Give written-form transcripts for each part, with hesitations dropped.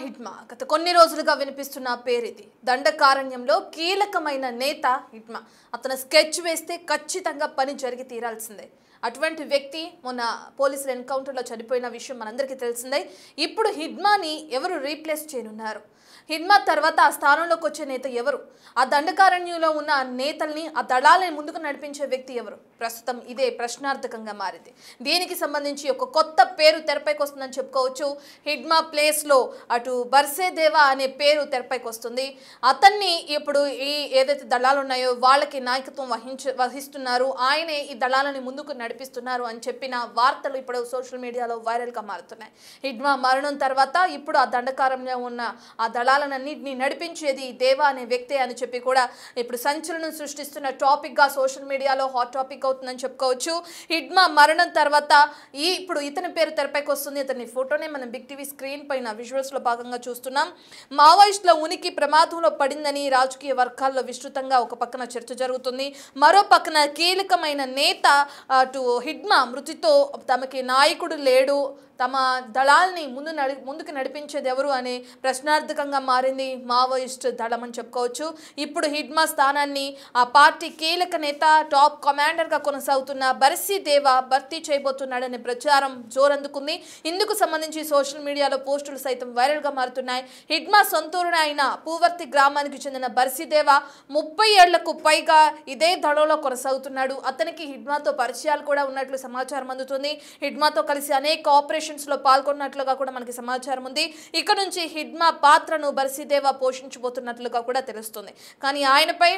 హిడ్మా గత కొన్ని రోజులుగా వినిపిస్తున్న పేరు ఇది. దండకారణ్యంలో కీలకమైన నేత హిడ్మా. అతను స్కెచ్ వేస్తే ఖచ్చితంగా పని జరిగి తీరాల్సిందే. అటువంటి వ్యక్తి మొన్న పోలీసుల ఎన్కౌంటర్లో చనిపోయిన విషయం మనందరికీ తెలిసిందే. ఇప్పుడు హిడ్మాని ఎవరు రీప్లేస్ చేయనున్నారు? హిడ్మా తర్వాత ఆ స్థానంలోకి వచ్చే నేత ఎవరు? ఆ దండకారణ్యంలో ఉన్న నేతల్ని, ఆ దళాలని ముందుకు నడిపించే వ్యక్తి ఎవరు? ప్రస్తుతం ఇదే ప్రశ్నార్థకంగా మారింది. దీనికి సంబంధించి ఒక కొత్త పేరు తెరపైకి వస్తుందని చెప్పుకోవచ్చు. హిడ్మా ప్లేస్లో అటు బర్సేదేవా అనే పేరు తెరపైకి వస్తుంది. అతన్ని ఇప్పుడు ఈ ఏదైతే దళాలు ఉన్నాయో వాళ్ళకి నాయకత్వం వహిస్తున్నారు, ఆయనే ఈ దళాలని ముందుకు నడిపిస్తున్నారు అని చెప్పిన వార్తలు ఇప్పుడు సోషల్ మీడియాలో వైరల్గా మారుతున్నాయి. హిడ్మా మరణం తర్వాత ఇప్పుడు ఆ దండకారంలో ఉన్న ఆ దళాలన్నింటినీ నడిపించేది దేవా అనే వ్యక్తే అని చెప్పి కూడా ఇప్పుడు సంచలనం సృష్టిస్తున్న టాపిక్గా సోషల్ మీడియాలో హాట్ టాపిక్ అవుతుందని చెప్పుకోవచ్చు. హిడ్మా మరణం తర్వాత ఇప్పుడు ఇతని పేరు తెరపైకి వస్తుంది. ఇతని ఫోటోనే మనం బిగ్ టీవీ స్క్రీన్ పైన విజువల్స్లో భాగంగా చూస్తున్నాం. మావోయిస్టుల ఉనికి ప్రమాదంలో పడిందని రాజకీయ వర్గాల్లో విస్తృతంగా ఒక పక్కన చర్చ జరుగుతుంది. మరో పక్కన కీలకమైన నేత అటు హిడ్మా మృతితో తమకి నాయకుడు లేడు, తమ దళాల్ని ముందుకు నడిపించేది ఎవరు అనే ప్రశ్నార్థకంగా మారింది మావోయిస్ట్ దళం అని చెప్పుకోవచ్చు. ఇప్పుడు హిడ్మా స్థానాన్ని ఆ పార్టీ కీలక నేత, టాప్ కమాండర్గా కొనసాగుతున్న బర్సీదేవా భర్తీ చేయబోతున్నాడనే ప్రచారం జోరందుకుంది. ఇందుకు సంబంధించి సోషల్ మీడియాలో పోస్టులు సైతం వైరల్గా మారుతున్నాయి. హిడ్మా సొంతూరున అయిన పూవర్తి గ్రామానికి చెందిన బర్సీదేవా 30 ఏళ్లకు పైగా ఇదే దళంలో కొనసాగుతున్నాడు. అతనికి హిడ్మాతో పరిచయాలు కూడా ఉన్నట్లు సమాచారం అందుతుంది. హిడ్మాతో కలిసి అనేక ఆపరేషన్స్ లో పాల్గొన్నట్లుగా కూడా మనకి సమాచారం ఉంది. ఇక నుంచి హిడ్మా పాత్రను బర్సీదేవా పోషించబోతున్నట్లుగా కూడా తెలుస్తుంది. కానీ ఆయనపై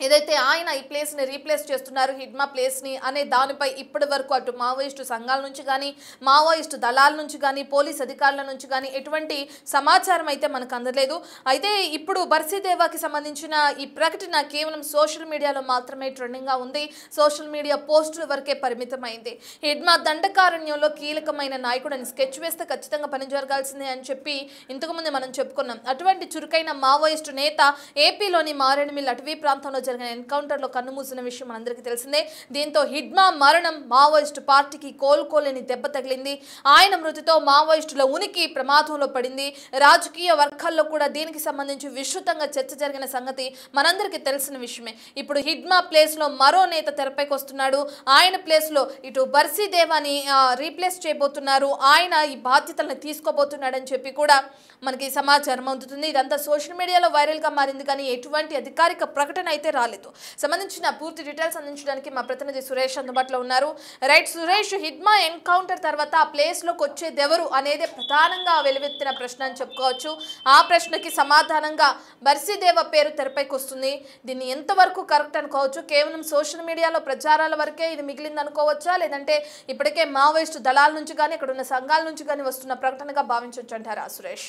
ఏదైతే ఆయన ఈ ప్లేస్ని రీప్లేస్ చేస్తున్నారు, హిడ్మా ప్లేస్ని అనే దానిపై ఇప్పటి వరకు అటు మావోయిస్టు సంఘాల నుంచి కానీ, మావోయిస్టు దళాల నుంచి కానీ, పోలీస్ అధికారుల నుంచి కానీ ఎటువంటి సమాచారం అయితే మనకు అందలేదు. అయితే ఇప్పుడు బర్సీదేవాకి సంబంధించిన ఈ ప్రకటన కేవలం సోషల్ మీడియాలో మాత్రమే ట్రెండింగ్గా ఉంది. సోషల్ మీడియా పోస్టుల వరకే పరిమితమైంది. హిడ్మా దండకారణ్యంలో కీలకమైన నాయకుడు అని స్కెచ్ వేస్తే ఖచ్చితంగా పని జరగాల్సిందే అని చెప్పి ఇంతకుముందు మనం చెప్పుకున్నాం. అటువంటి చురుకైన మావోయిస్టు నేత ఏపీలోని మారేడుమిల్ అటవీ ప్రాంతంలో జరిగిన ఎన్కౌంటర్లో కన్నుమూసిన విషయం మనందరికీ తెలిసిందే. దీంతో హిడ్మా మరణం మావోయిస్టు పార్టీకి కోలుకోలేని దెబ్బ తగిలింది. ఆయన మృతితో మావోయిస్టుల ఉనికి ప్రమాదంలో పడింది. రాజకీయ వర్గాల్లో కూడా దీనికి సంబంధించి విస్తృతంగా చర్చ జరిగిన సంగతి మనందరికీ తెలిసిన విషయమే. ఇప్పుడు హిడ్మా ప్లేస్లో మరో నేత తెరపైకి వస్తున్నాడు. ఆయన ప్లేస్లో ఇటు బర్సీదేవాని రీప్లేస్ చేయబోతున్నారు. ఆయన ఈ బాధ్యతలను తీసుకోబోతున్నాడని చెప్పి కూడా మనకి సమాచారం అందుతుంది. ఇదంతా సోషల్ మీడియాలో వైరల్గా మారింది, కానీ ఎటువంటి అధికారిక ప్రకటన అయితే రాలేదు. సంబంధించిన పూర్తి డీటెయిల్స్ అందించడానికి మా ప్రతినిధి సురేష్ అందుబాటులో ఉన్నారు. రైట్ సురేష్, హిడ్మా ఎన్కౌంటర్ తర్వాత ఆ ప్లేస్లోకి వచ్చేది ఎవరు అనేది ప్రధానంగా వెలువెత్తిన ప్రశ్న అని చెప్పుకోవచ్చు. ఆ ప్రశ్నకి సమాధానంగా బర్సీదేవా పేరు తెరపైకి వస్తుంది. దీన్ని ఎంతవరకు కరెక్ట్ అనుకోవచ్చు? కేవలం సోషల్ మీడియాలో ప్రచారాల వరకే ఇది మిగిలింది అనుకోవచ్చా, లేదంటే ఇప్పటికే మావోయిస్టు దళాల నుంచి కానీ ఇక్కడ ఉన్న సంఘాల నుంచి కానీ వస్తున్న ప్రకటనగా భావించవచ్చు అంటారా సురేష్?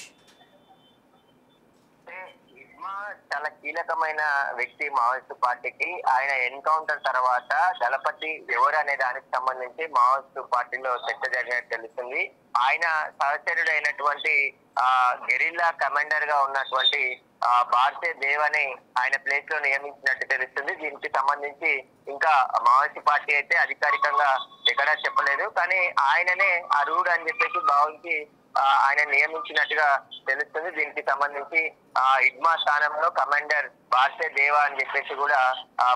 చాలా కీలకమైన వ్యక్తి మావోయిస్టు పార్టీకి. ఆయన ఎన్కౌంటర్ తర్వాత దళపతి ఎవరు అనే దానికి సంబంధించి మావోయిస్టు పార్టీలో చర్చ జరిగినట్టు తెలుస్తుంది. ఆయన సహచరుడు అయినటువంటి గెరిల్లా కమాండర్ గా ఉన్నటువంటి బర్సీదేవాని ఆయన ప్లేస్ లో నియమించినట్టు తెలుస్తుంది. దీనికి సంబంధించి ఇంకా మావోయిస్టు పార్టీ అయితే అధికారికంగా ఎక్కడా చెప్పలేదు, కానీ ఆయననే అర్హుడు అని చెప్పేసి భావించి ఆయన నియమించినట్టుగా తెలుస్తుంది. దీనికి సంబంధించి హిడ్మా స్థానంలో కమాండర్ బర్సీదేవా అని చెప్పేసి కూడా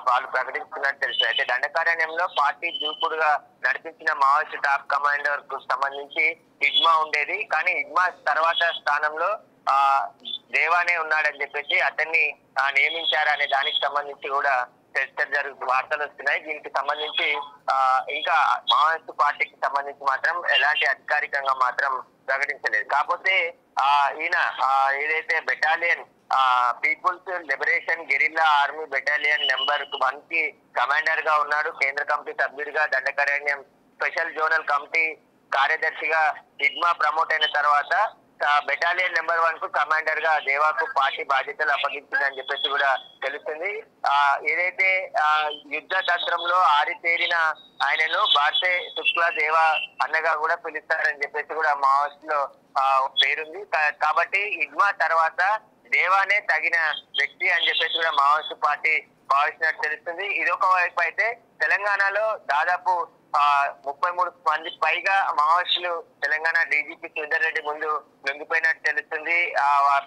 వాళ్ళు ప్రకటిస్తున్నట్టు తెలుస్తుంది. అయితే దండకారణ్యంలో పార్టీ దూకుడుగా నడిపించిన మావోయిస్టు టాప్ కమాండర్ కు సంబంధించి హిడ్మా ఉండేది, కానీ హిడ్మా తర్వాత స్థానంలో దేవానే ఉన్నాడని చెప్పేసి అతన్ని నియమించారనే దానికి సంబంధించి కూడా వార్తలు వస్తున్నాయి. దీనికి సంబంధించి ఇంకా మావోయిస్టు పార్టీకి సంబంధించి మాత్రం ఎలాంటి అధికారికంగా మాత్రం ప్రకటించలేదు. కాకపోతే ఈయన ఏదైతే battalion people's liberation guerrilla army battalion number 1 కి కమాండర్ గా ఉన్నాడు. కేంద్ర కమిటీ సభ్యుడిగా దండకారణ్యం స్పెషల్ జోనల్ కమిటీ కార్యదర్శిగా హిడ్మా ప్రమోట్ అయిన తర్వాత బెటాలియన్ నెంబర్ 1 కు కమాండర్ గా దేవాకు పార్టీ బాధ్యతలు అప్పగించిందని చెప్పేసి కూడా తెలుస్తుంది. ఏదైతే యుద్ధ తంత్రంలో ఆరితేరిన ఆయనను బార్సే శుక్లా దేవా అన్నగా కూడా పిలుస్తారని చెప్పేసి కూడా మావోయిస్టులో పేరుంది. కాబట్టి హిడ్మా తర్వాత దేవానే తగిన వ్యక్తి అని చెప్పేసి కూడా మావోయిస్టు పార్టీ భావిస్తున్నట్టు తెలుస్తుంది. ఇదొక వైపు అయితే తెలంగాణలో దాదాపు 33 మంది పైగా మావోయిస్టులు తెలంగాణ డీజీపీ శ్రీధర్ రెడ్డి ముందు లొంగిపోయినట్టు తెలుస్తుంది.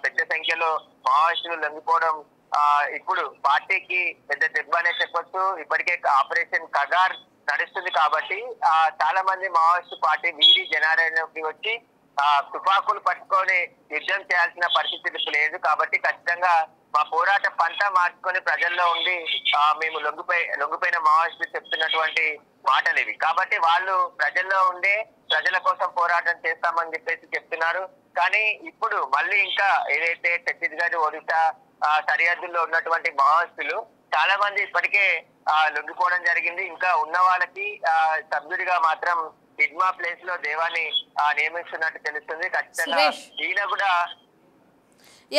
పెద్ద సంఖ్యలో మావోయిస్టులు లొంగిపోవడం ఇప్పుడు పార్టీకి పెద్ద దెబ్బ అనే చెప్పొచ్చు. ఇప్పటికే ఆపరేషన్ కగార్ నడుస్తుంది కాబట్టి చాలా మంది మావోయిస్టు పార్టీ వీడి జనాలలోకి వచ్చి తుపాకులు పట్టుకొని యుద్ధం చేయాల్సిన పరిస్థితి లేదు. కాబట్టి ఖచ్చితంగా మా పోరాట పంట మార్చుకొని ప్రజల్లో ఉండి మేము లొంగిపోయిన మావోయిస్టులు చెప్తున్నటువంటి మాటలు ఇవి. కాబట్టి వాళ్ళు ప్రజల్లో ఉండే ప్రజల కోసం పోరాటం చేస్తామని చెప్పేసి చెప్తున్నారు. కానీ ఇప్పుడు మళ్ళీ ఇంకా ఏదైతే ఛత్తీస్గఢ్, ఒడిశా సరిహద్దుల్లో ఉన్నటువంటి మావోయిస్టులు చాలా మంది ఇప్పటికే లొంగిపోవడం జరిగింది. ఇంకా ఉన్న వాళ్ళకి సభ్యుడిగా మాత్రం హిడ్మా ప్లేస్ లో దేవాన్ని నియమిస్తున్నట్టు తెలుస్తుంది. ఖచ్చితంగా ఈయన కూడా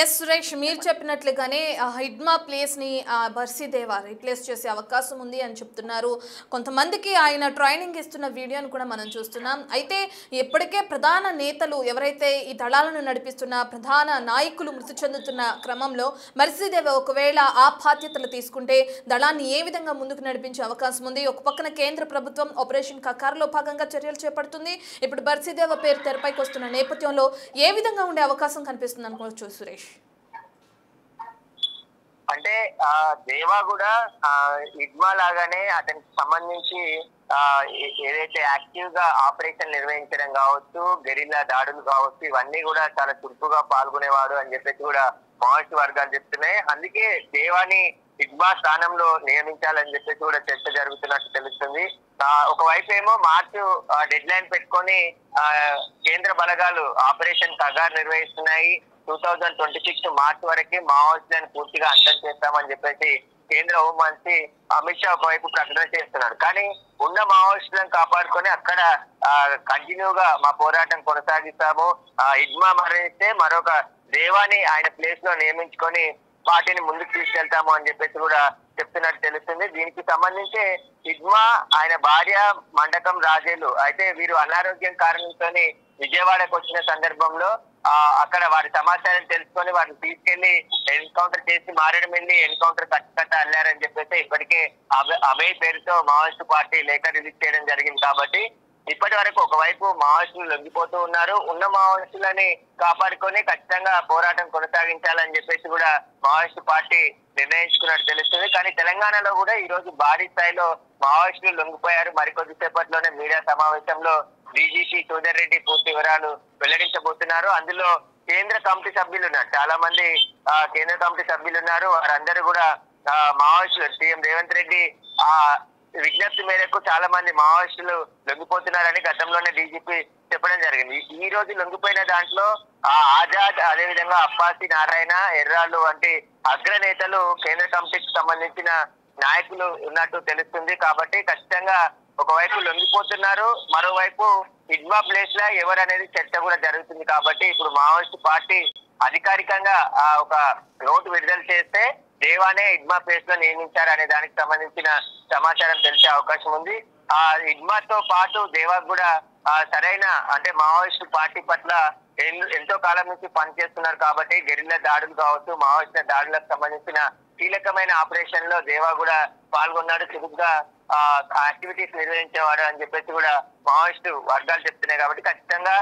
ఎస్ సురేష్, మీరు చెప్పినట్లుగానే హిడ్మా ప్లేస్ని బర్సీదేవా రీప్లేస్ చేసే అవకాశం ఉంది అని చెప్తున్నారు. కొంతమందికి ఆయన ట్రైనింగ్ ఇస్తున్న వీడియోని కూడా మనం చూస్తున్నాం. అయితే ఇప్పటికే ప్రధాన నేతలు ఎవరైతే ఈ దళాలను నడిపిస్తున్న ప్రధాన నాయకులు మృతి చెందుతున్న క్రమంలో బర్సీదేవా ఒకవేళ ఆ బాధ్యతలు తీసుకుంటే దళాన్ని ఏ విధంగా ముందుకు నడిపించే అవకాశం ఉంది? ఒక పక్కన కేంద్ర ప్రభుత్వం ఆపరేషన్ కకార్లో భాగంగా చర్యలు చేపడుతుంది. ఇప్పుడు బర్సీదేవా పేరు తెరపైకి వస్తున్న నేపథ్యంలో ఏ విధంగా ఉండే అవకాశం కనిపిస్తుంది అనుకోవచ్చు సురేష్? అంటే దేవా కూడా హిడ్మా లాగానే అతనికి సంబంధించి ఏదైతే యాక్టివ్ గా ఆపరేషన్ నిర్వహించడం కావచ్చు, గెరిల్లా దాడులు కావచ్చు, ఇవన్నీ కూడా చాలా చురుకుగా పాల్గొనేవాడు అని చెప్పేసి కూడా మావోయిస్టు వర్గాలు చెప్తున్నాయి. అందుకే దేవాని హిడ్మా స్థానంలో నియమించాలని చెప్పేసి కూడా చర్చ జరుగుతున్నట్టు తెలుస్తుంది. ఒకవైపు ఏమో మార్చు డెడ్ లైన్ పెట్టుకొని కేంద్ర బలగాలు ఆపరేషన్ కగార్ నిర్వహిస్తున్నాయి. 2026 మార్చి వరకు మావోయిస్టులను పూర్తిగా అంతం చేస్తామని చెప్పేసి కేంద్ర హోంమంత్రి అమిత్ షా ఒకవైపు ప్రకటన చేస్తున్నారు. కానీ ఉన్న మావోయిస్టులను కాపాడుకొని అక్కడ కంటిన్యూగా మా పోరాటం కొనసాగిస్తాము, హిడ్మా మరణిస్తే మరొక దేవాని ఆయన ప్లేస్ లో నియమించుకొని పార్టీని ముందుకు తీసుకెళ్తాము అని చెప్పేసి కూడా చెప్తున్నట్టు తెలుస్తుంది. దీనికి సంబంధించి హిడ్మా ఆయన భార్య మండకం రాజేలు అయితే వీరు అనారోగ్యం కారణంతో విజయవాడకు వచ్చిన సందర్భంలో అక్కడ వారి సమాచారం తెలుసుకొని వారిని తీసుకెళ్లి ఎన్కౌంటర్ చేసి మారేడుమిల్లి ఎన్కౌంటర్ కట్ట అల్లారని చెప్పేసి ఇప్పటికే అభయ్ పేరుతో మావోయిస్టు పార్టీ లేఖ రిలీజ్ చేయడం జరిగింది. కాబట్టి ఇప్పటి వరకు ఒకవైపు మావోయిస్టులు లొంగిపోతూ ఉన్నారు, ఉన్న మావోయిస్టులని కాపాడుకొని ఖచ్చితంగా పోరాటం కొనసాగించాలని చెప్పేసి కూడా మావోయిస్టు పార్టీ నిర్ణయించుకున్నట్టు తెలుస్తుంది. కానీ తెలంగాణలో కూడా ఈ రోజు భారీ స్థాయిలో మావోయిస్టులు లొంగిపోయారు. మరికొద్ది సేపట్లోనే మీడియా సమావేశంలో డీజీపీ శ్రీధర్ రెడ్డి పూర్తి వివరాలు వెల్లడించబోతున్నారు. అందులో కేంద్ర కమిటీ సభ్యులు ఉన్నారు, చాలా మంది కేంద్ర కమిటీ సభ్యులు ఉన్నారు. వారందరూ కూడా మావోయిస్టులు సీఎం రేవంత్ రెడ్డి విజ్ఞప్తి మేరకు చాలా మంది మావోయిస్టులు లొంగిపోతున్నారని గతంలోనే డీజీపీ చెప్పడం జరిగింది. ఈ రోజు లొంగిపోయిన దాంట్లో ఆజాద్, అదేవిధంగా అప్పాసి నారాయణ, ఎర్రాళ్ళు వంటి అగ్రనేతలు కేంద్ర కమిటీకి సంబంధించిన నాయకులు ఉన్నట్టు తెలుస్తుంది. కాబట్టి ఖచ్చితంగా ఒకవైపు లొంగిపోతున్నారు, మరోవైపు హిడ్మా ప్లేస్ లా ఎవరు అనేది చర్చ కూడా జరుగుతుంది. కాబట్టి ఇప్పుడు మావోయిస్టు పార్టీ అధికారికంగా ఒక నోటు విడుదల చేస్తే దేవానే హిడ్మా ప్లేస్ లో నియమించారు అనే దానికి సంబంధించిన సమాచారం తెలిసే అవకాశం ఉంది. హిడ్మాతో పాటు దేవా కూడా సరైన అంటే మావోయిస్టు పార్టీ పట్ల ఎంతో కాలం నుంచి పనిచేస్తున్నారు. కాబట్టి గెరిల్లా దాడులు కావచ్చు, మావోయిస్టుల దాడులకు సంబంధించిన కీలకమైన ఆపరేషన్ లో దేవా కూడా పాల్గొన్నాడు, చురుకుగా యాక్టివిటీస్ నిర్వహించేవాడు అని చెప్పేసి కూడా మావోయిస్టు వర్గాలు చెప్తున్నాయి. కాబట్టి ఖచ్చితంగా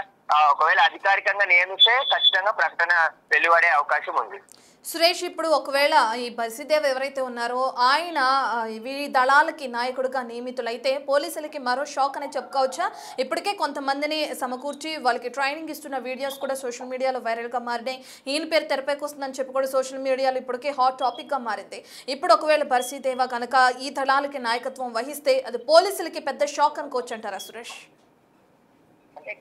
ఒకవేళ అధికారికంగా నియమిస్తే ఖచ్చితంగా ప్రకటన వెలువడే అవకాశం ఉంది. సురేష్, ఇప్పుడు ఒకవేళ ఈ బర్సీదేవ్ ఎవరైతే ఉన్నారో ఆయన వీరి దళాలకి నాయకుడిగా నియమితులైతే పోలీసులకి మరో షాక్ అని చెప్పుకోవచ్చా? ఇప్పటికే కొంతమందిని సమకూర్చి వాళ్ళకి ట్రైనింగ్ ఇస్తున్న వీడియోస్ కూడా సోషల్ మీడియాలో వైరల్గా మారినాయి. ఈయన పేరు తెరపైకి వస్తుందని చెప్పి కూడా సోషల్ మీడియాలో ఇప్పటికే హాట్ టాపిక్గా మారింది. ఇప్పుడు ఒకవేళ బర్సీదేవ కనుక ఈ దళాలకి నాయకత్వం వహిస్తే అది పోలీసులకి పెద్ద షాక్ అనుకోవచ్చు అంటారా సురేష్?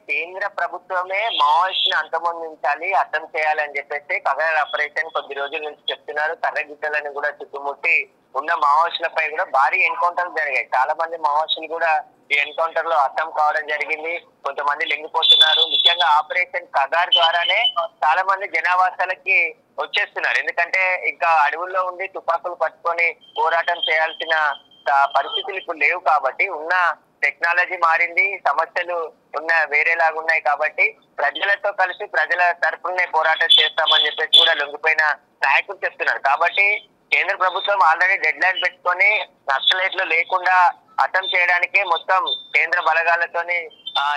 కేంద్ర ప్రభుత్వమే మావోయిస్టుని అంతమొందించాలి, అంతం చేయాలని చెప్పేసి కగార్ ఆపరేషన్ కొద్ది రోజుల నుంచి చెప్తున్నారు. కర్రగిట్టలని కూడా చుట్టుముట్టి ఉన్న మావోయిస్టులపై కూడా భారీ ఎన్కౌంటర్లు జరిగాయి. చాలా మంది మావోయిస్టులు కూడా ఈ ఎన్కౌంటర్ లో అంతం కావడం జరిగింది. కొంతమంది లొంగిపోతున్నారు. ముఖ్యంగా ఆపరేషన్ కగార్ ద్వారానే చాలా మంది జనావాసాలకి వచ్చేస్తున్నారు. ఎందుకంటే ఇంకా అడవుల్లో ఉండి తుపాకులు పట్టుకొని పోరాటం చేయాల్సిన పరిస్థితులు ఇప్పుడు లేవు. కాబట్టి ఉన్న టెక్నాలజీ మారింది, సమస్యలు వేరేలాగా ఉన్నాయి. కాబట్టి ప్రజలతో కలిసి ప్రజల తరఫునే పోరాటం చేస్తామని చెప్పేసి కూడా లొంగిపోయిన నాయకులు చెప్తున్నారు. కాబట్టి కేంద్ర ప్రభుత్వం ఆల్రెడీ డెడ్ లైన్ పెట్టుకొని నక్సలైట్లు లేకుండా హతం చేయడానికే మొత్తం కేంద్ర బలగాలతోని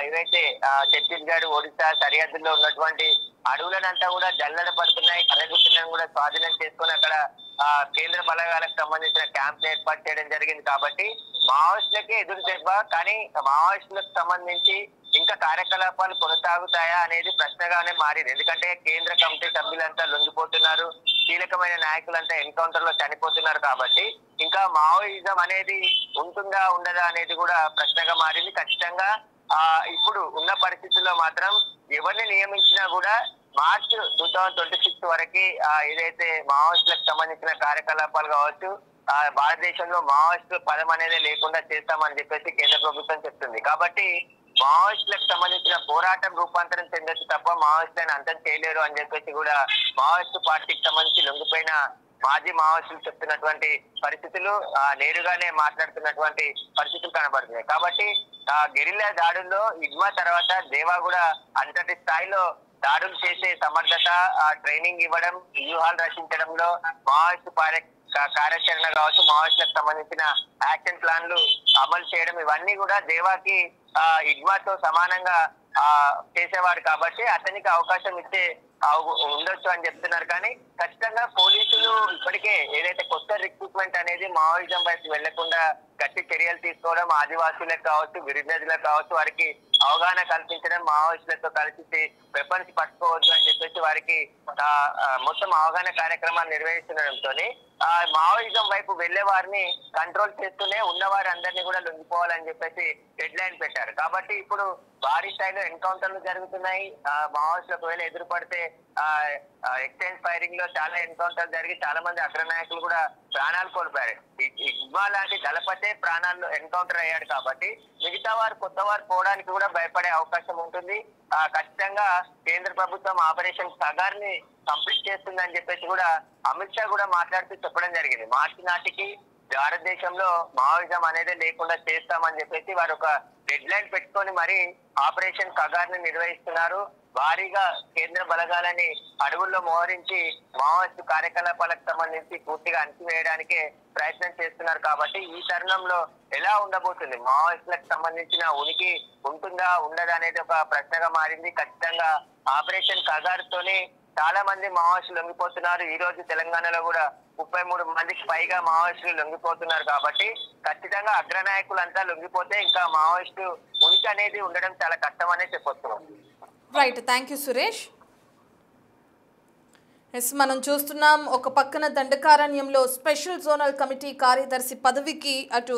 ఏవైతే ఛత్తీస్గఢ్ ఒడిశా సరిహద్దుల్లో ఉన్నటువంటి అడవులనంతా కూడా జల్లెడ పడుతున్నాయి. కర్రగుట్టలను కూడా స్వాధీనం చేసుకుని అక్కడ కేంద్ర బలగాలకు సంబంధించిన క్యాంప్ ఏర్పాటు చేయడం జరిగింది. కాబట్టి మావోయిస్టులకే ఎదురు దెబ్బ. కానీ మావోయిస్టులకు సంబంధించి ఇంకా కార్యకలాపాలు కొనసాగుతాయా అనేది ప్రశ్నగానే మారింది. ఎందుకంటే కేంద్ర కమిటీ సభ్యులంతా లొంగిపోతున్నారు, కీలకమైన నాయకులంతా ఎన్కౌంటర్ లో చనిపోతున్నారు. కాబట్టి ఇంకా మావోయిజం అనేది ఉంటుందా ఉండదా అనేది కూడా ప్రశ్నగా మారింది. ఖచ్చితంగా ఇప్పుడు ఉన్న పరిస్థితుల్లో మాత్రం ఎవరిని నియమించినా కూడా మార్చ్ 2026 వరకు ఏదైతే మావోయిస్టులకు సంబంధించిన కార్యకలాపాలు కావచ్చు, భారతదేశంలో మావోయిస్టు పదం అనేది లేకుండా చేస్తామని చెప్పేసి కేంద్ర ప్రభుత్వం చెప్తుంది. కాబట్టి మావోయిస్టులకు సంబంధించిన పోరాటం రూపాంతరం చెందొచ్చు తప్ప మావోయిస్టులను అంతం చేయలేరు అని చెప్పేసి కూడా మావోయిస్టు పార్టీకి సంబంధించి లొంగిపోయిన మాజీ మావోయిస్టులు చెప్తున్నటువంటి పరిస్థితులు, నేరుగానే మాట్లాడుతున్నటువంటి పరిస్థితులు కనబడుతున్నాయి. కాబట్టి గెరిల్లా దాడుల్లో ఇగ్మా తర్వాత దేవా కూడా అంతటి స్థాయిలో దాడులు చేసే సమర్థత, ట్రైనింగ్ ఇవ్వడం, వ్యూహాలు రచించడంలో మావోయిస్టు కార్యాచరణ కావచ్చు, మావోయిస్టులకు సంబంధించిన యాక్షన్ ప్లాన్లు అమలు చేయడం, ఇవన్నీ కూడా దేవాకి ఇగ్మాతో సమానంగా చేసేవాడు. కాబట్టి అతనికి అవకాశం ఇచ్చే ఉండొచ్చు అని చెప్తున్నారు. కానీ ఖచ్చితంగా పోలీసులు ఇప్పటికే ఏదైతే కొత్త రిక్రూట్మెంట్ అనేది మావోయిజం వైపు వెళ్లకుండా గట్టి చర్యలు తీసుకోవడం, ఆదివాసులకు కావచ్చు, గిరిజనులకు కావచ్చు, వారికి అవగాహన కల్పించడం, మావోయిస్టులతో కలిసి వెపన్స్ పట్టుకోవద్దు అని చెప్పేసి వారికి మొత్తం అవగాహన కార్యక్రమాలు నిర్వహిస్తుండడంతో మావోయిజం వైపు వెళ్లే వారిని కంట్రోల్ చేస్తూనే ఉన్నవారు అందరినీ కూడా లొంగిపోవాలని చెప్పేసి డెడ్ లైన్ పెట్టారు. కాబట్టి ఇప్పుడు భారీ స్థాయిలో ఎన్కౌంటర్లు జరుగుతున్నాయి. మావోయిస్టులకు ఒకవేళ ఎదురుపడితే ఎక్స్చేంజ్ ఫైరింగ్ లో చాలా ఎన్కౌంటర్లు జరిగి చాలా మంది అగ్రనాయకులు కూడా ప్రాణాలు కోల్పోయారు. ఇగ్మా లాంటి దళపతే ప్రాణాలు ఎన్కౌంటర్ అయ్యాడు. కాబట్టి మిగతా వారు కొత్త వారు పోవడానికి కూడా భయపడే అవకాశం ఉంటుంది. ఖచ్చితంగా కేంద్ర ప్రభుత్వం ఆపరేషన్ సగార్ ని కంప్లీట్ చేస్తుందని చెప్పేసి కూడా అమిత్ షా కూడా మాట్లాడుతూ చెప్పడం జరిగింది. మార్చి నాటికి భారతదేశంలో మావోయిజం అనేది లేకుండా చేస్తామని చెప్పేసి వారు ఒక డెడ్ లైన్ పెట్టుకొని మరి ఆపరేషన్ కగార్ ని నిర్వహిస్తున్నారు. భారీగా కేంద్ర బలగాలని అడవుల్లో మోహరించి మావోయిస్టు కార్యకలాపాలకు సంబంధించి పూర్తిగా అణచివేయడానికే ప్రయత్నం చేస్తున్నారు. కాబట్టి ఈ తరుణంలో ఎలా ఉండబోతుంది, మావోయిస్టులకు సంబంధించిన ఉనికి ఉంటుందా ఉండదా అనేది ఒక ప్రశ్నగా మారింది. ఖచ్చితంగా ఆపరేషన్ కగార్తోనే చాలా మంది మావోయిస్టులు లొంగిపోతున్నారు. ఈ రోజు తెలంగాణలో కూడా 33 మందికి పైగా మావోయిస్టులు లొంగిపోతున్నారు. కాబట్టి ఖచ్చితంగా అగ్రనాయకులంతా లొంగిపోతే ఇంకా మావోయిస్టు ఉనికి అనేది ఉండడం చాలా కష్టం అనే చెప్పొస్తున్నాం. Right, thank you Suresh. Yes, మనం చూస్తున్నాం ఒక పక్కన దండకారణ్యంలో స్పెషల్ జోనల్ కమిటీ కార్యదర్శి పదవికి అటు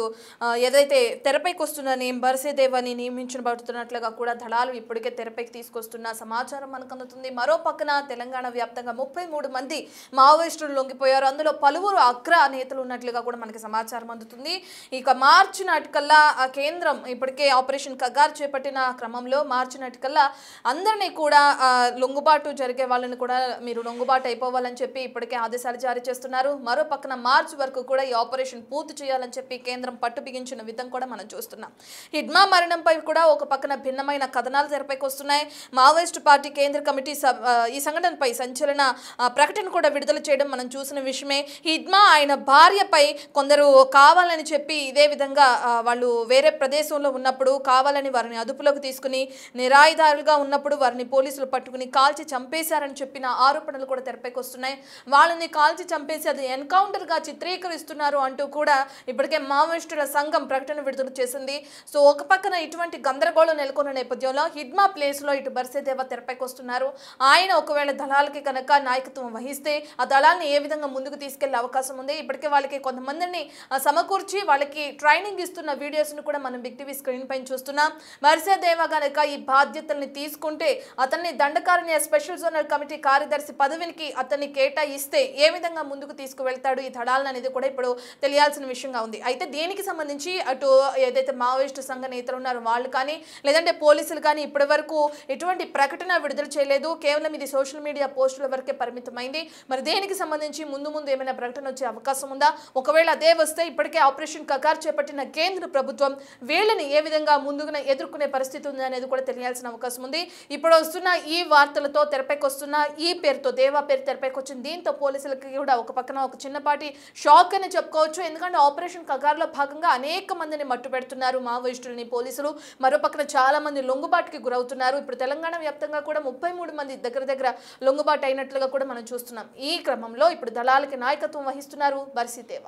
ఏదైతే తెరపైకి వస్తున్న బర్సేదేవాని నియమించబడుతున్నట్లుగా కూడా దళాలు ఇప్పటికే తెరపైకి తీసుకొస్తున్న సమాచారం మనకు అందుతుంది. మరో పక్కన తెలంగాణ వ్యాప్తంగా 33 మంది మావోయిస్టులు లొంగిపోయారు. అందులో పలువురు అగ్ర నేతలు ఉన్నట్లుగా కూడా మనకి సమాచారం అందుతుంది. ఇక మార్చి నాటికల్లా ఆ కేంద్రం ఇప్పటికే ఆపరేషన్ కగార్ చేపట్టిన క్రమంలో మార్చి నాటికల్లా అందరినీ కూడా లొంగుబాటు జరిగే వాళ్ళని కూడా మీరు లొంగుబాటు అయిపోవాలని చెప్పి ఇప్పటికే ఆదేశాలు జారీ చేస్తున్నారు. మరో పక్కన మార్చి వరకు కూడా ఈ ఆపరేషన్ పూర్తి చేయాలని చెప్పి కేంద్రం పట్టు బిగించిన విధం కూడా మనం చూస్తున్నాం. హిడ్మా మరణంపై కూడా ఒక పక్కన భిన్నమైన కథనాలు తెరపైకి వస్తున్నాయి. మావోయిస్టు పార్టీ కేంద్ర కమిటీ ఈ సంఘటనపై సంచలన ప్రకటన కూడా విడుదల చేయడం మనం చూసిన విషయమే. హిడ్మా ఆయన భార్యపై కొందరు కావాలని చెప్పి ఇదే విధంగా వాళ్ళు వేరే ప్రదేశంలో ఉన్నప్పుడు కావాలని వారిని అదుపులోకి తీసుకుని నిరాయుధారులుగా ఉన్నప్పుడు వారిని పోలీసులు పట్టుకుని కాల్చి చంపేశారని చెప్పిన ఆరోపణలు కూడా తెరపైకి వస్తున్నాయి. వాళ్ళని కాల్చి చంపేసి అది ఎన్కౌంటర్ గా చిత్రీకరిస్తున్నారు అంటూ కూడా ఇప్పటికే మావోయిస్టుల సంఘం ప్రకటన విడుదల చేసింది. సో ఒక పక్కన ఇటువంటి గందరగోళం నెలకొన్న నేపథ్యంలో హిడ్మా ప్లేస్ లో ఇటు బర్సేదేవా తెరపైకి వస్తున్నారు. ఆయన ఒకవేళ దళాలకి కనుక నాయకత్వం వహిస్తే ఆ దళాన్ని ఏ విధంగా ముందుకు తీసుకెళ్లే అవకాశం ఉంది. ఇప్పటికే వాళ్ళకి కొంతమందిని సమకూర్చి వాళ్ళకి ట్రైనింగ్ ఇస్తున్న వీడియోస్ ను కూడా మనం బిగ్ టీవీ స్క్రీన్ పైన చూస్తున్నాం. బర్సేదేవా కనుక ఈ బాధ్యతల్ని తీసుకుంటే అతన్ని దండకారణ్య స్పెషల్ జోనల్ కమిటీ కార్యదర్శి పదవికి అతన్ని కేటాయిస్తే ఏ విధంగా ముందుకు తీసుకువెళ్తాడు ఈ దళాలను అనేది కూడా ఇప్పుడు తెలియాల్సిన విషయంగా ఉంది. అయితే దీనికి సంబంధించి అటు ఏదైతే మావోయిస్టు సంఘ నేతలు ఉన్నారో వాళ్ళు కానీ లేదంటే పోలీసులు కానీ ఇప్పటి వరకు ఎటువంటి ప్రకటన విడుదల చేయలేదు. కేవలం ఇది సోషల్ మీడియా పోస్టుల వరకే పరిమితమైంది. మరి దేనికి సంబంధించి ముందు ఏమైనా ప్రకటన వచ్చే అవకాశం ఉందా? ఒకవేళ అదే వస్తే ఇప్పటికే ఆపరేషన్ కగార్ చేపట్టిన కేంద్ర ప్రభుత్వం వీళ్ళని ఏ విధంగా ముందుగా ఎదుర్కొనే పరిస్థితి ఉంది అనేది కూడా తెలియాల్సిన అవకాశం ఉంది. ఇప్పుడు వస్తున్న ఈ వార్తలతో తెరపైకి వస్తున్న ఈ పేరుతో దేవా పేరు తెరపైకి వచ్చింది. దీంతో పోలీసులకి కూడా ఒక పక్కన ఒక చిన్నపాటి షాక్ అని చెప్పుకోవచ్చు. ఎందుకంటే ఆపరేషన్ కగార్లో భాగంగా అనేక మందిని మట్టు పెడుతున్నారు మావోయిస్టులని పోలీసులు. మరో పక్కన చాలా మంది లొంగుబాటుకి గురవుతున్నారు. ఇప్పుడు తెలంగాణ వ్యాప్తంగా కూడా 33 మంది దగ్గర లొంగుబాటు అయినట్లుగా కూడా మనం చూస్తున్నాం. ఈ క్రమంలో ఇప్పుడు దళాలకి నాయకత్వం వహిస్తున్నారు బర్సిదేవ.